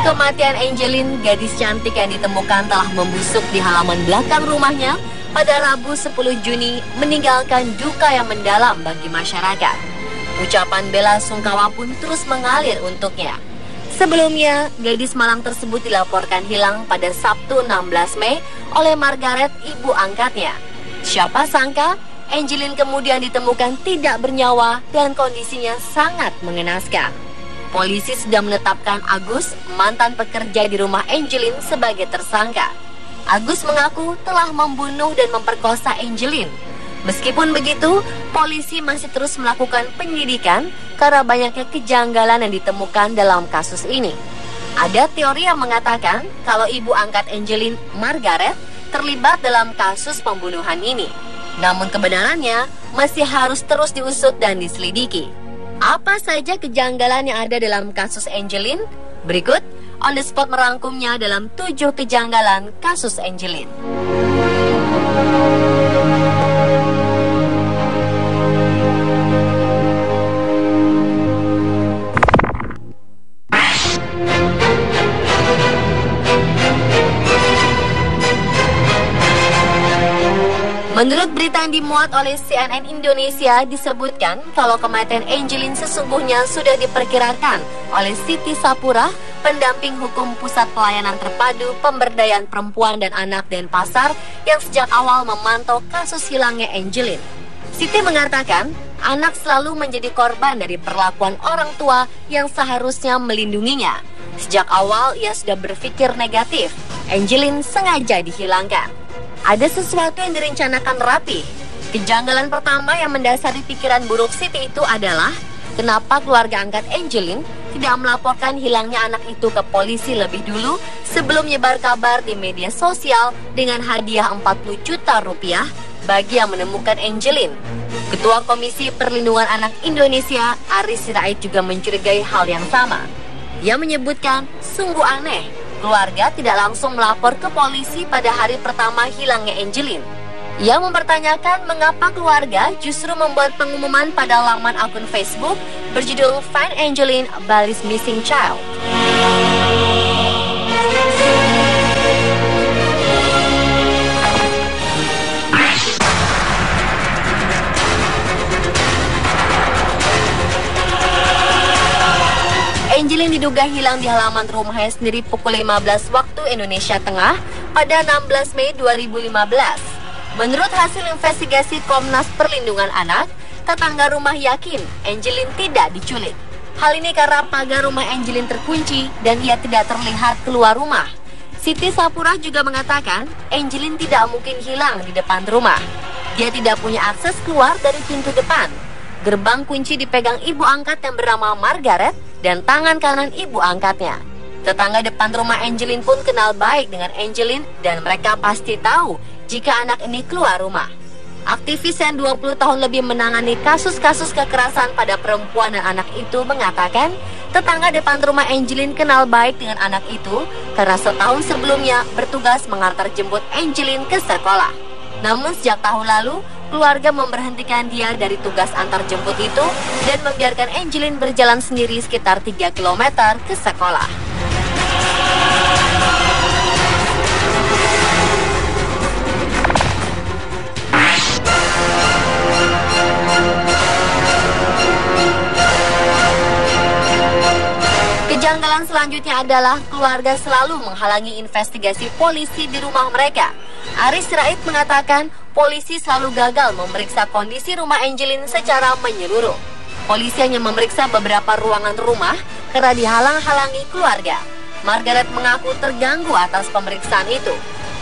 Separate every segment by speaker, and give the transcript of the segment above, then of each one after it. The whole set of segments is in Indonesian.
Speaker 1: Kematian Angelin, gadis cantik yang ditemukan telah membusuk di halaman belakang rumahnya pada Rabu 10 Juni, meninggalkan duka yang mendalam bagi masyarakat. Ucapan bela sungkawa pun terus mengalir untuknya. Sebelumnya, gadis malang tersebut dilaporkan hilang pada Sabtu 16 Mei oleh Margaret, ibu angkatnya. Siapa sangka, Angelin kemudian ditemukan tidak bernyawa dan kondisinya sangat mengenaskan. Polisi sudah menetapkan Agus, mantan pekerja di rumah Angelin, sebagai tersangka. Agus mengaku telah membunuh dan memperkosa Angelin. Meskipun begitu, polisi masih terus melakukan penyidikan karena banyaknya kejanggalan yang ditemukan dalam kasus ini. Ada teori yang mengatakan kalau ibu angkat Angelin, Margaret, terlibat dalam kasus pembunuhan ini. Namun kebenarannya masih harus terus diusut dan diselidiki. Apa saja kejanggalan yang ada dalam kasus Angelin? Berikut On The Spot merangkumnya dalam 7 kejanggalan kasus Angelin. Menurut berita yang dimuat oleh CNN Indonesia, disebutkan kalau kematian Angelin sesungguhnya sudah diperkirakan oleh Siti Sapura, pendamping hukum Pusat Pelayanan Terpadu Pemberdayaan Perempuan dan Anak Denpasar yang sejak awal memantau kasus hilangnya Angelin. Siti mengatakan, anak selalu menjadi korban dari perlakuan orang tua yang seharusnya melindunginya. Sejak awal ia sudah berpikir negatif, Angelin sengaja dihilangkan. Ada sesuatu yang direncanakan rapi. Kejanggalan pertama yang mendasari pikiran buruk Siti itu adalah kenapa keluarga angkat Angelin tidak melaporkan hilangnya anak itu ke polisi lebih dulu sebelum menyebar kabar di media sosial dengan hadiah 40 juta rupiah bagi yang menemukan Angelin. Ketua Komisi Perlindungan Anak Indonesia, Aris Sirait, juga mencurigai hal yang sama. Ia menyebutkan sungguh aneh keluarga tidak langsung melapor ke polisi pada hari pertama hilangnya Angelin. Ia mempertanyakan mengapa keluarga justru membuat pengumuman pada laman akun Facebook berjudul Find Angelin, Bali's Missing Child. Angelin diduga hilang di halaman rumahnya sendiri pukul 15 waktu Indonesia Tengah pada 16 Mei 2015. Menurut hasil investigasi Komnas Perlindungan Anak, tetangga rumah yakin Angelin tidak diculik. Hal ini karena pagar rumah Angelin terkunci dan ia tidak terlihat keluar rumah. Siti Sapura juga mengatakan Angelin tidak mungkin hilang di depan rumah. Dia tidak punya akses keluar dari pintu depan. Gerbang kunci dipegang ibu angkat yang bernama Margaret dan tangan kanan ibu angkatnya. Tetangga depan rumah Angelin pun kenal baik dengan Angelin dan mereka pasti tahu jika anak ini keluar rumah. Aktivis yang 20 tahun lebih menangani kasus-kasus kekerasan pada perempuan dan anak itu mengatakan tetangga depan rumah Angelin kenal baik dengan anak itu karena setahun sebelumnya bertugas mengantar jemput Angelin ke sekolah. Namun sejak tahun lalu, keluarga memberhentikan dia dari tugas antar jemput itu dan membiarkan Angelin berjalan sendiri sekitar 3 km ke sekolah. Kejanggalan selanjutnya adalah keluarga selalu menghalangi investigasi polisi di rumah mereka. Aris Sirait mengatakan polisi selalu gagal memeriksa kondisi rumah Angelin secara menyeluruh. Polisi hanya memeriksa beberapa ruangan rumah karena dihalang-halangi keluarga. Margaret mengaku terganggu atas pemeriksaan itu.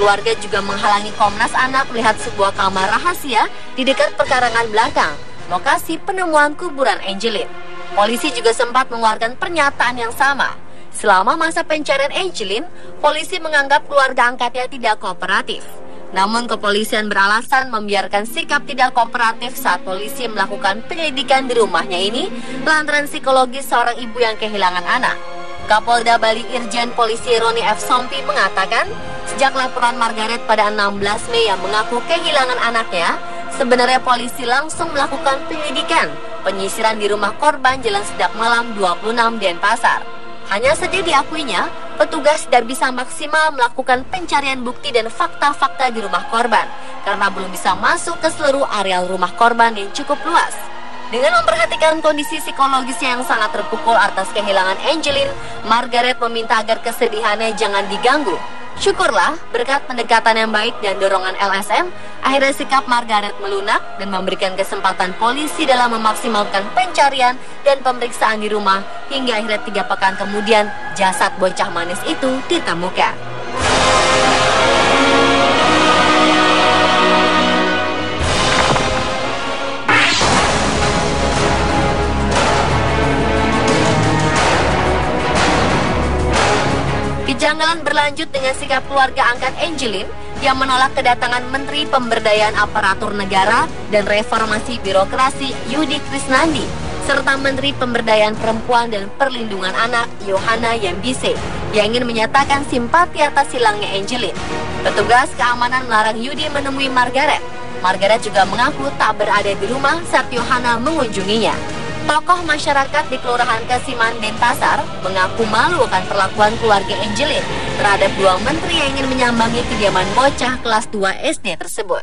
Speaker 1: Keluarga juga menghalangi Komnas Anak melihat sebuah kamar rahasia di dekat pekarangan belakang, lokasi penemuan kuburan Angelin. Polisi juga sempat mengeluarkan pernyataan yang sama. Selama masa pencarian Angelin, polisi menganggap keluarga angkatnya tidak kooperatif. Namun kepolisian beralasan membiarkan sikap tidak kooperatif saat polisi melakukan penyelidikan di rumahnya ini lantaran psikologis seorang ibu yang kehilangan anak. Kapolda Bali Irjen Polisi Roni F. Sompi mengatakan, sejak laporan Margaret pada 16 Mei yang mengaku kehilangan anaknya, sebenarnya polisi langsung melakukan penyisiran di rumah korban Jalan Sedap Malam 26 Denpasar. Hanya saja diakuinya, petugas tidak bisa maksimal melakukan pencarian bukti dan fakta-fakta di rumah korban, karena belum bisa masuk ke seluruh areal rumah korban yang cukup luas. Dengan memperhatikan kondisi psikologisnya yang sangat terpukul atas kehilangan Angelin, Margaret meminta agar kesedihannya jangan diganggu. Syukurlah, berkat pendekatan yang baik dan dorongan LSM, akhirnya sikap Margaret melunak dan memberikan kesempatan polisi dalam memaksimalkan pencarian dan pemeriksaan di rumah, hingga akhirnya 3 pekan kemudian jasad bocah manis itu ditemukan. Kejanggalan berlanjut dengan sikap keluarga angkat Angelin yang menolak kedatangan Menteri Pemberdayaan Aparatur Negara dan Reformasi Birokrasi Yudi Krisnandi serta Menteri Pemberdayaan Perempuan dan Perlindungan Anak Yohana Yambise yang ingin menyatakan simpati atas hilangnya Angelin. Petugas keamanan melarang Yudi menemui Margaret. Margaret juga mengaku tak berada di rumah saat Yohana mengunjunginya. Tokoh masyarakat di Kelurahan Kasiman, Denpasar mengaku malu akan perlakuan keluarga Angelin terhadap 2 menteri yang ingin menyambangi kediaman bocah kelas 2 SD tersebut.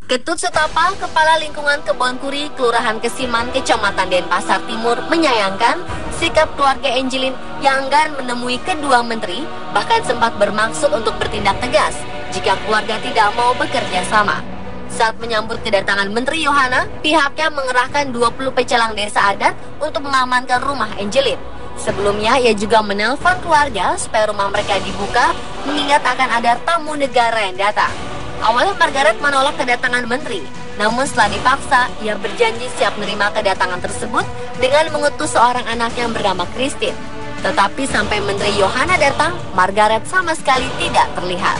Speaker 1: Ketut Sutapa, Kepala Lingkungan Kebonkuri, Kelurahan Kasiman, Kecamatan Denpasar Timur, menyayangkan sikap keluarga Angelin yang enggan menemui kedua menteri, bahkan sempat bermaksud untuk bertindak tegas jika keluarga tidak mau bekerja sama. Saat menyambut kedatangan Menteri Yohana, pihaknya mengerahkan 20 pecalang desa adat untuk mengamankan rumah Angelin. Sebelumnya, ia juga menelpon keluarga supaya rumah mereka dibuka, mengingat akan ada tamu negara yang datang. Awalnya Margaret menolak kedatangan menteri, namun setelah dipaksa, ia berjanji siap menerima kedatangan tersebut dengan mengutus seorang anak yang bernama Christine. Tetapi sampai Menteri Yohana datang, Margaret sama sekali tidak terlihat.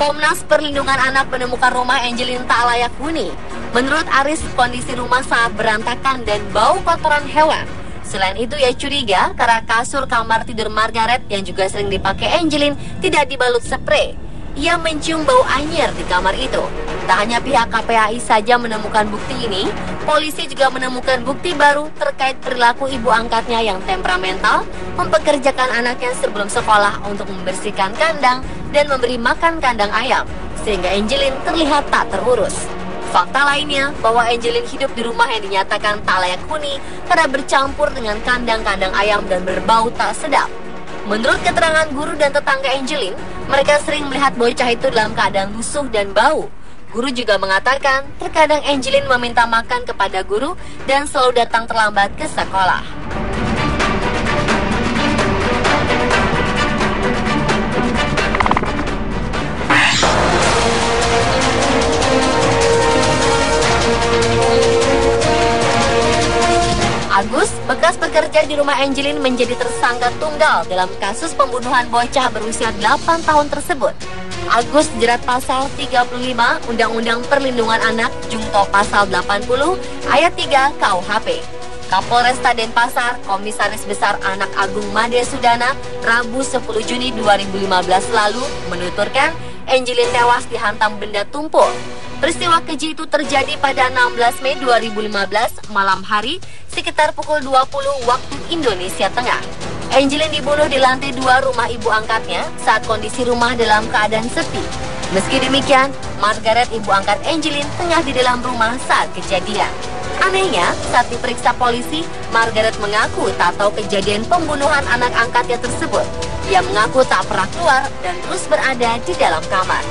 Speaker 1: Komnas Perlindungan Anak menemukan rumah Angelin tak layak huni. Menurut Aris, kondisi rumah sangat berantakan dan bau kotoran hewan. Selain itu, ia curiga karena kasur kamar tidur Margaret yang juga sering dipakai Angelin tidak dibalut spray. Ia mencium bau anyir di kamar itu. Tak hanya pihak KPAI saja menemukan bukti ini, polisi juga menemukan bukti baru terkait perilaku ibu angkatnya yang temperamental, mempekerjakan anaknya sebelum sekolah untuk membersihkan kandang dan memberi makan kandang ayam, sehingga Angelin terlihat tak terurus. Fakta lainnya bahwa Angelin hidup di rumah yang dinyatakan tak layak huni karena bercampur dengan kandang-kandang ayam dan berbau tak sedap. Menurut keterangan guru dan tetangga Angelin, mereka sering melihat bocah itu dalam keadaan lusuh dan bau. Guru juga mengatakan terkadang Angelin meminta makan kepada guru dan selalu datang terlambat ke sekolah. Agus, bekas pekerja di rumah Angelin, menjadi tersangka tunggal dalam kasus pembunuhan bocah berusia 8 tahun tersebut. Agus dijerat pasal 35 Undang-Undang Perlindungan Anak Jungto pasal 80 ayat 3 KUHP. Kapolresta Denpasar, Komisaris Besar Anak Agung Made Sudana, Rabu 10 Juni 2015 lalu menuturkan Angelin tewas dihantam benda tumpul. Peristiwa keji itu terjadi pada 16 Mei 2015 malam hari sekitar pukul 20 waktu Indonesia Tengah. Angelin dibunuh di lantai 2 rumah ibu angkatnya saat kondisi rumah dalam keadaan sepi. Meski demikian, Margaret, ibu angkat Angelin, tengah di dalam rumah saat kejadian. Anehnya, saat diperiksa polisi, Margaret mengaku tak tahu kejadian pembunuhan anak angkatnya tersebut. Ia mengaku tak pernah keluar dan terus berada di dalam kamar.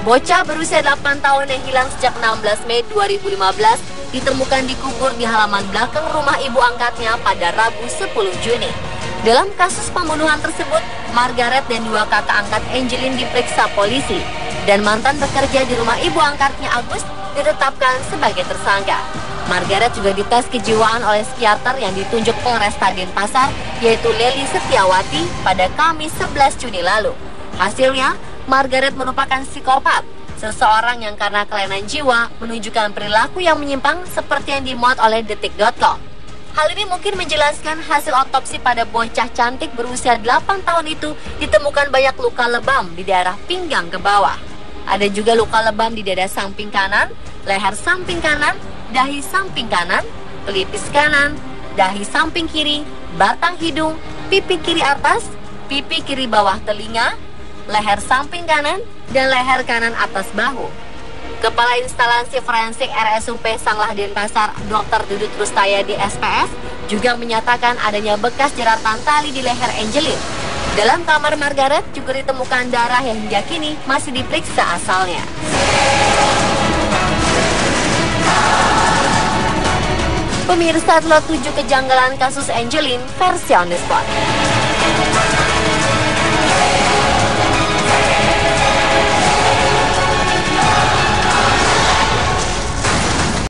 Speaker 1: Bocah berusia 8 tahun yang hilang sejak 16 Mei 2015 ditemukan dikubur di halaman belakang rumah ibu angkatnya pada Rabu 10 Juni. Dalam kasus pembunuhan tersebut, Margaret dan dua kakak angkat Angelin diperiksa polisi, dan mantan bekerja di rumah ibu angkatnya Agus ditetapkan sebagai tersangka. Margaret juga dites kejiwaan oleh psikiater yang ditunjuk Polresta Denpasar, yaitu Leli Setiawati pada Kamis 11 Juni lalu. Hasilnya, Margaret merupakan psikopat, seseorang yang karena kelainan jiwa menunjukkan perilaku yang menyimpang seperti yang dimuat oleh Detik.com. Hal ini mungkin menjelaskan hasil otopsi pada bocah cantik berusia 8 tahun itu ditemukan banyak luka lebam di daerah pinggang ke bawah. Ada juga luka lebam di dada samping kanan, leher samping kanan, dahi samping kanan, pelipis kanan, dahi samping kiri, batang hidung, pipi kiri atas, pipi kiri bawah telinga, leher samping kanan, dan leher kanan atas bahu. Kepala Instalasi Forensik RSUP Sanglah Denpasar, Dr. Dudut Rustaya di SPS, juga menyatakan adanya bekas jeratan tali di leher Angelin. Dalam kamar Margaret juga ditemukan darah yang hingga kini masih diperiksa asalnya. Pemirsa, telah 7 kejanggalan kasus Angelin versi On The Spot.